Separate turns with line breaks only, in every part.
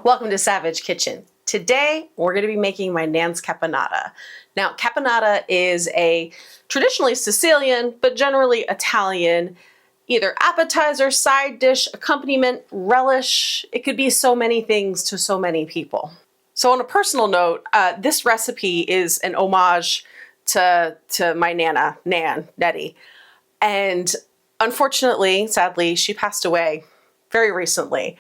Welcome to Savidge Kitchen. Today, we're going to be making my Nan's Caponata. Now, Caponata is a traditionally Sicilian, but generally Italian, either appetizer, side dish, accompaniment, relish. It could be so many things to so many people. So on a personal note, this recipe is an homage to my Nana, Nettie. And unfortunately, sadly, she passed away very recently.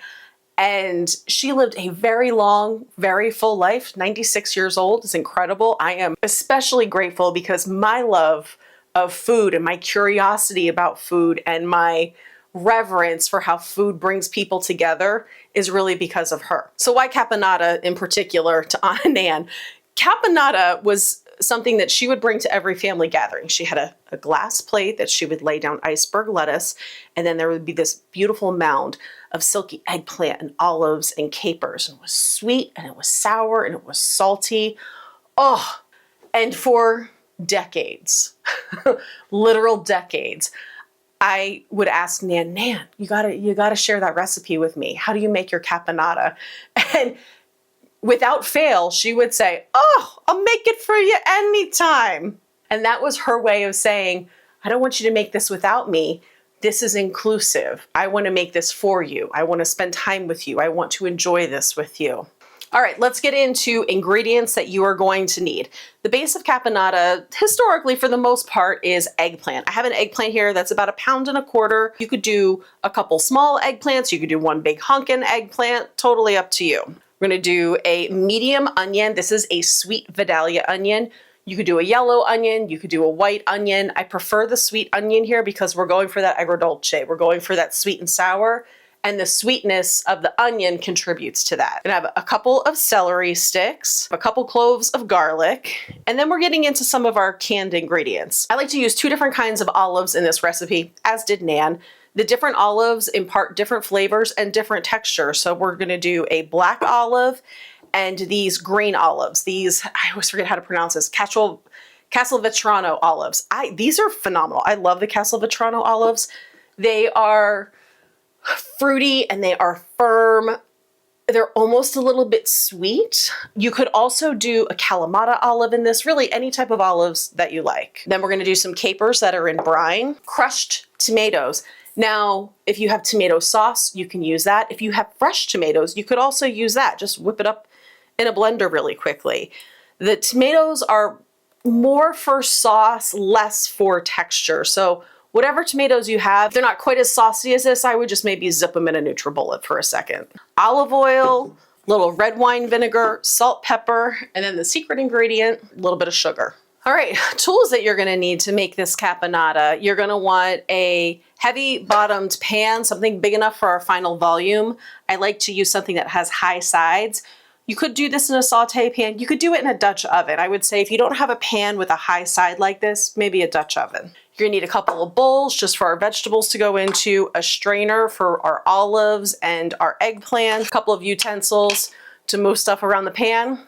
And she lived a very long, very full life, 96 years old. It's incredible. I am especially grateful because my love of food and my curiosity about food and my reverence for how food brings people together is really because of her. So why Caponata in particular to Anna Nan? Caponata was something that she would bring to every family gathering. She had a glass plate that she would lay down iceberg lettuce, and then there would be this beautiful mound of silky eggplant and olives and capers. And it was sweet and it was sour and it was salty. Oh, and for decades, literal decades, I would ask Nan, you gotta share that recipe with me. How do you make your caponata? And without fail, she would say, oh, I'll make it for you anytime. And that was her way of saying, I don't want you to make this without me. This is inclusive. I want to make this for you. I want to spend time with you. I want to enjoy this with you. All right, let's get into ingredients that you are going to need. The base of caponata, historically, for the most part, is eggplant. I have an eggplant here that's about 1.25 pounds. You could do a couple small eggplants. You could do one big hunkin' eggplant. Totally up to you. We're going to do a medium onion. This is a sweet Vidalia onion. You could do a yellow onion. You could do a white onion. I prefer the sweet onion here because we're going for that Agrodolce. We're going for that sweet and sour. And the sweetness of the onion contributes to that. And I have a couple of celery sticks, a couple cloves of garlic, and then we're getting into some of our canned ingredients. I like to use 2 different kinds of olives in this recipe, as did Nan. The different olives impart different flavors and different textures. So we're gonna do a black olive and these green olives. These, I always forget how to pronounce this, Castelvetrano olives. These are phenomenal. I love the Castelvetrano olives. They are fruity and they are firm. They're almost a little bit sweet. You could also do a Kalamata olive in this, really any type of olives that you like. Then we're gonna do some capers that are in brine, crushed tomatoes. Now, if you have tomato sauce, you can use that. If you have fresh tomatoes, you could also use that. Just whip it up in a blender really quickly. The tomatoes are more for sauce, less for texture. So whatever tomatoes you have, they're not quite as saucy as this. I would just maybe zip them in a NutriBullet for a second. Olive oil, little red wine vinegar, salt, pepper, and then the secret ingredient, a little bit of sugar. All right, tools that you're gonna need to make this caponata. You're gonna want a heavy bottomed pan, something big enough for our final volume. I like to use something that has high sides. You could do this in a saute pan. You could do it in a Dutch oven. I would say if you don't have a pan with a high side like this, maybe a Dutch oven. You're gonna need a couple of bowls just for our vegetables to go into, a strainer for our olives and our eggplant, a couple of utensils to move stuff around the pan,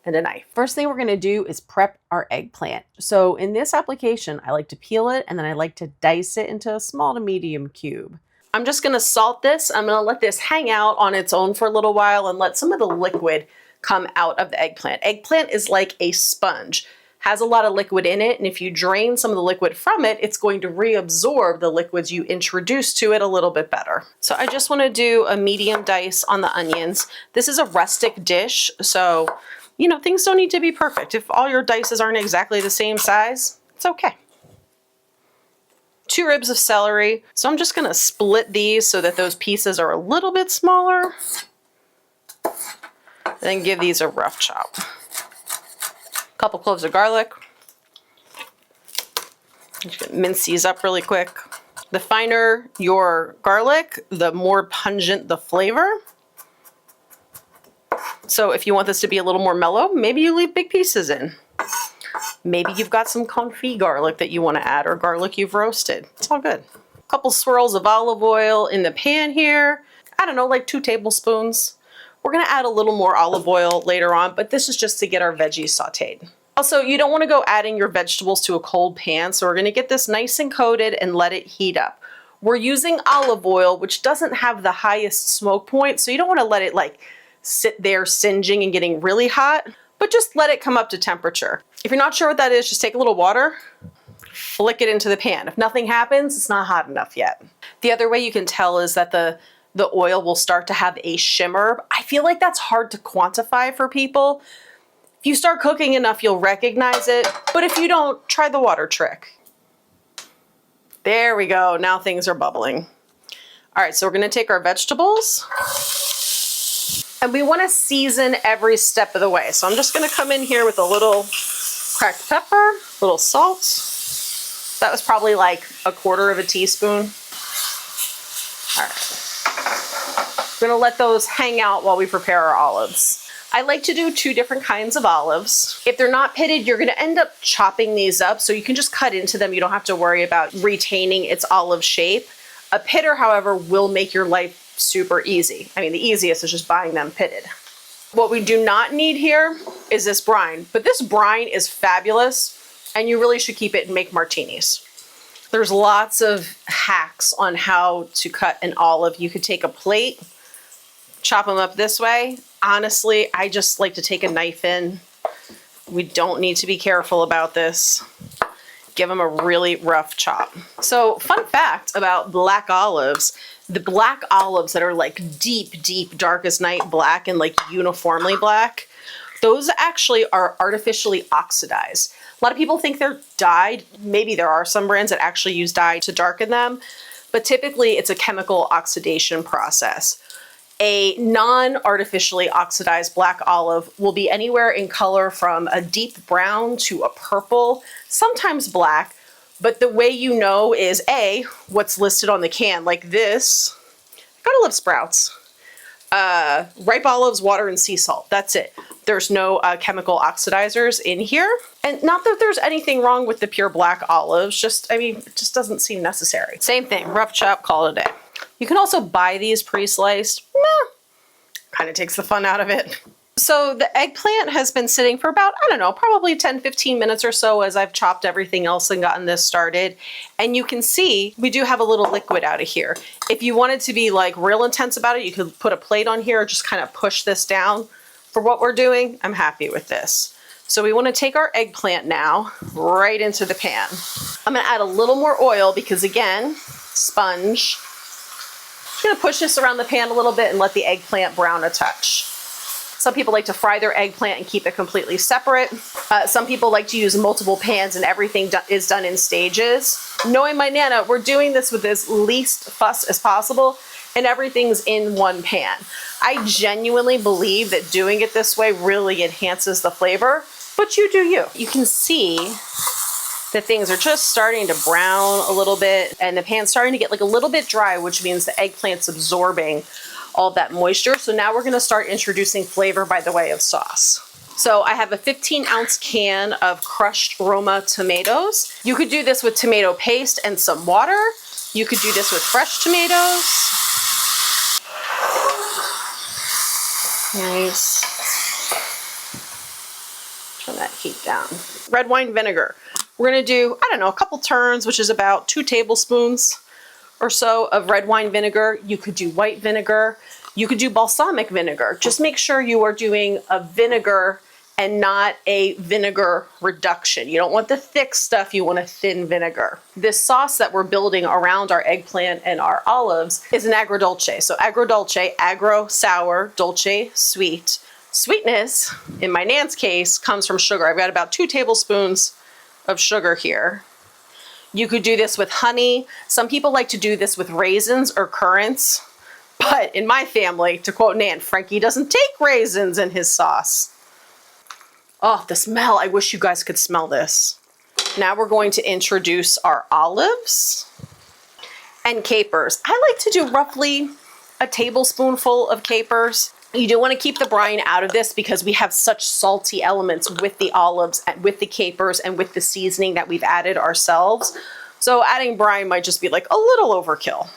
and a knife. First thing we're gonna do is prep our eggplant. So in this application, I like to peel it and then I like to dice it into a small to medium cube. I'm just gonna salt this. I'm gonna let this hang out on its own for a little while and let some of the liquid come out of the eggplant. Eggplant is like a sponge, has a lot of liquid in it, and if you drain some of the liquid from it, it's going to reabsorb the liquids you introduce to it a little bit better. So I just wanna do a medium dice on the onions. This is a rustic dish, so you know, things don't need to be perfect. If all your dices aren't exactly the same size, it's okay. 2 ribs of celery. So I'm just gonna split these so that those pieces are a little bit smaller. And then give these a rough chop. A couple cloves of garlic. Just gonna mince these up really quick. The finer your garlic, the more pungent the flavor. So if you want this to be a little more mellow, maybe you leave big pieces in. Maybe you've got some confit garlic that you want to add or garlic you've roasted. It's all good. A couple swirls of olive oil in the pan here. I don't know, like 2 tablespoons. We're going to add a little more olive oil later on, but this is just to get our veggies sauteed. Also, you don't want to go adding your vegetables to a cold pan, so we're going to get this nice and coated and let it heat up. We're using olive oil, which doesn't have the highest smoke point, so you don't want to let it like sit there singeing and getting really hot, but just let it come up to temperature. If you're not sure what that is, just take a little water, flick it into the pan. If nothing happens, it's not hot enough yet. The other way you can tell is that the oil will start to have a shimmer. I feel like that's hard to quantify for people. If you start cooking enough, you'll recognize it, but if you don't, try the water trick. There we go, now things are bubbling. All right, so we're gonna take our vegetables and we wanna season every step of the way. So I'm just gonna come in here with a little cracked pepper, a little salt. That was probably like 1/4 teaspoon. All right, we're gonna let those hang out while we prepare our olives. I like to do 2 different kinds of olives. If they're not pitted, you're gonna end up chopping these up, so you can just cut into them. You don't have to worry about retaining its olive shape. A pitter, however, will make your life super easy. I mean, the easiest is just buying them pitted. What we do not need here is this brine, but this brine is fabulous, and you really should keep it and make martinis. There's lots of hacks on how to cut an olive. You could take a plate, chop them up this way. Honestly, I just like to take a knife in. We don't need to be careful about this. Give them a really rough chop. So, fun fact about black olives, the black olives that are like deep, deep, dark as night black and like uniformly black, those actually are artificially oxidized. A lot of people think they're dyed. Maybe there are some brands that actually use dye to darken them, but typically it's a chemical oxidation process. A non-artificially oxidized black olive will be anywhere in color from a deep brown to a purple, sometimes black, but the way you know is A, what's listed on the can, like this. Gotta love Sprouts. Ripe olives, water, and sea salt. That's it. There's no chemical oxidizers in here. And not that there's anything wrong with the pure black olives, just, I mean, it just doesn't seem necessary. Same thing, rough chop, call it a day. You can also buy these pre-sliced. Kind of takes the fun out of it. So the eggplant has been sitting for about, I don't know, probably 10-15 minutes or so as I've chopped everything else and gotten this started. And you can see we do have a little liquid out of here. If you wanted to be like real intense about it, you could put a plate on here or just kind of push this down. For what we're doing, I'm happy with this. So we want to take our eggplant now right into the pan. I'm going to add a little more oil because, again, sponge. I'm going to push this around the pan a little bit and let the eggplant brown a touch. Some people like to fry their eggplant and keep it completely separate. Some people like to use multiple pans and everything is done in stages. Knowing my Nana, we're doing this with as least fuss as possible and everything's in one pan. I genuinely believe that doing it this way really enhances the flavor, but you do you. You can see that things are just starting to brown a little bit and the pan's starting to get like a little bit dry, which means the eggplant's absorbing all that moisture. So now we're gonna start introducing flavor by the way of sauce. So I have a 15-ounce can of crushed Roma tomatoes. You could do this with tomato paste and some water. You could do this with fresh tomatoes. Nice. Turn that heat down. Red wine vinegar. We're gonna do, I don't know, a couple turns, which is about 2 tablespoons or so of red wine vinegar. You could do white vinegar. You could do balsamic vinegar. Just make sure you are doing a vinegar and not a vinegar reduction. You don't want the thick stuff, you want a thin vinegar. This sauce that we're building around our eggplant and our olives is an agrodolce. So agrodolce, agro, sour, dolce, sweet. Sweetness, in my Nan's case, comes from sugar. I've got about 2 tablespoons of sugar here. You could do this with honey. Some people like to do this with raisins or currants. But in my family, to quote Nan, Frankie doesn't take raisins in his sauce. Oh, the smell. I wish you guys could smell this. Now we're going to introduce our olives and capers. I like to do roughly a tablespoonful of capers. You do want to keep the brine out of this because we have such salty elements with the olives and with the capers and with the seasoning that we've added ourselves. So adding brine might just be like a little overkill.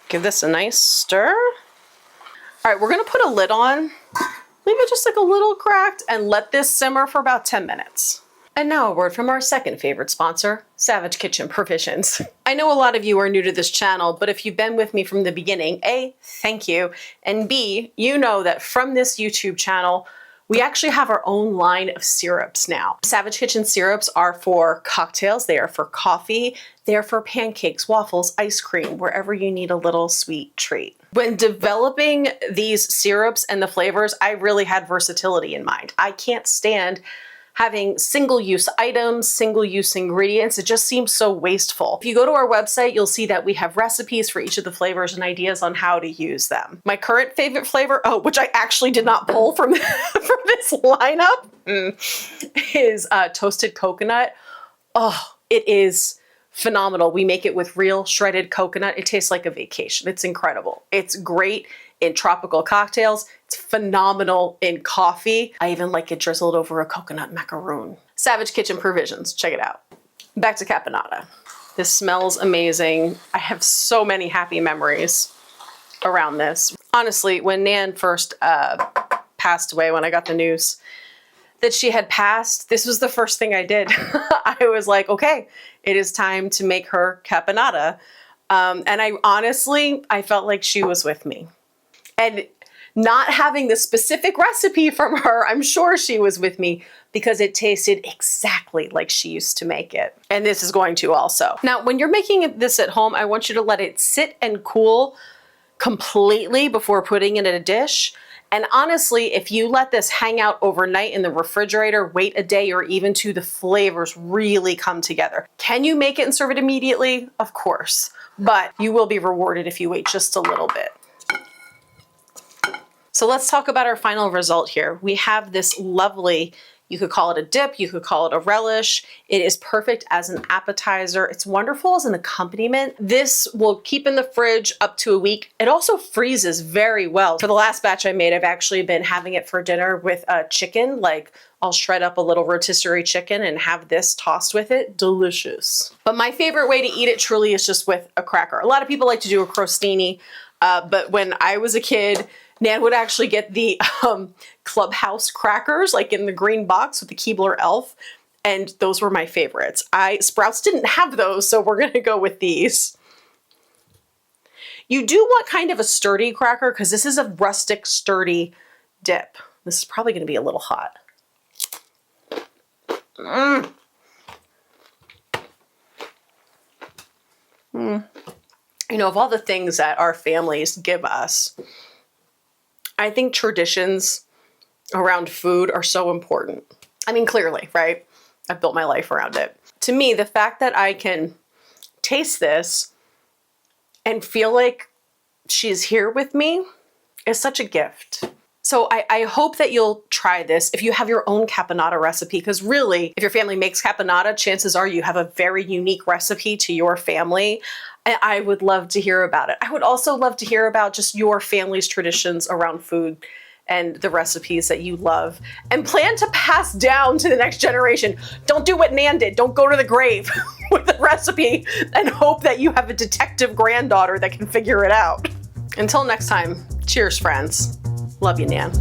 Give this a nice stir. All right, we're gonna put a lid on, leave it just like a little cracked and let this simmer for about 10 minutes. And now a word from our second favorite sponsor, Savidge Kitchen Provisions. I know a lot of you are new to this channel, but if you've been with me from the beginning, A, thank you, and B, you know that from this YouTube channel, we actually have our own line of syrups now. Savidge Kitchen syrups are for cocktails, they are for coffee, they are for pancakes, waffles, ice cream, wherever you need a little sweet treat. When developing these syrups and the flavors, I really had versatility in mind. I can't stand having single-use items, single-use ingredients. It just seems so wasteful. If you go to our website, you'll see that we have recipes for each of the flavors and ideas on how to use them. My current favorite flavor, which I actually did not pull from, from this lineup, is toasted coconut. Oh, it is phenomenal. We make it with real shredded coconut. It tastes like a vacation. It's incredible. It's great in tropical cocktails. It's phenomenal in coffee. I even like it drizzled over a coconut macaroon. Savidge Kitchen Provisions, check it out. Back to caponata. This smells amazing. I have so many happy memories around this. Honestly, when Nan first passed away, when I got the news that she had passed, this was the first thing I did. I was like, okay, it is time to make her caponata. And I felt like she was with me. And not having the specific recipe from her, I'm sure she was with me because it tasted exactly like she used to make it. And this is going to also. Now, when you're making this at home, I want you to let it sit and cool completely before putting it in a dish. And honestly, if you let this hang out overnight in the refrigerator, wait a day or even two, the flavors really come together. Can you make it and serve it immediately? Of course, but you will be rewarded if you wait just a little bit. So let's talk about our final result here. We have this lovely, you could call it a dip, you could call it a relish. It is perfect as an appetizer. It's wonderful as an accompaniment. This will keep in the fridge up to a week. It also freezes very well. For the last batch I made, I've actually been having it for dinner with chicken. Like I'll shred up a little rotisserie chicken and have this tossed with it. Delicious. But my favorite way to eat it truly is just with a cracker. A lot of people like to do a crostini, but when I was a kid, Nan would actually get the Clubhouse crackers, like in the green box with the Keebler Elf, and those were my favorites. Sprouts didn't have those, so we're gonna go with these. You do want kind of a sturdy cracker because this is a rustic, sturdy dip. This is probably gonna be a little hot. You know, of all the things that our families give us, I think traditions around food are so important. I mean, clearly, right? I've built my life around it. To me, the fact that I can taste this and feel like she's here with me is such a gift. So I hope that you'll try this if you have your own caponata recipe, because really, if your family makes caponata, chances are you have a very unique recipe to your family. And I would love to hear about it. I would also love to hear about just your family's traditions around food and the recipes that you love and plan to pass down to the next generation. Don't do what Nan did. Don't go to the grave with the recipe and hope that you have a detective granddaughter that can figure it out. Until next time, cheers, friends. Love you, Nan.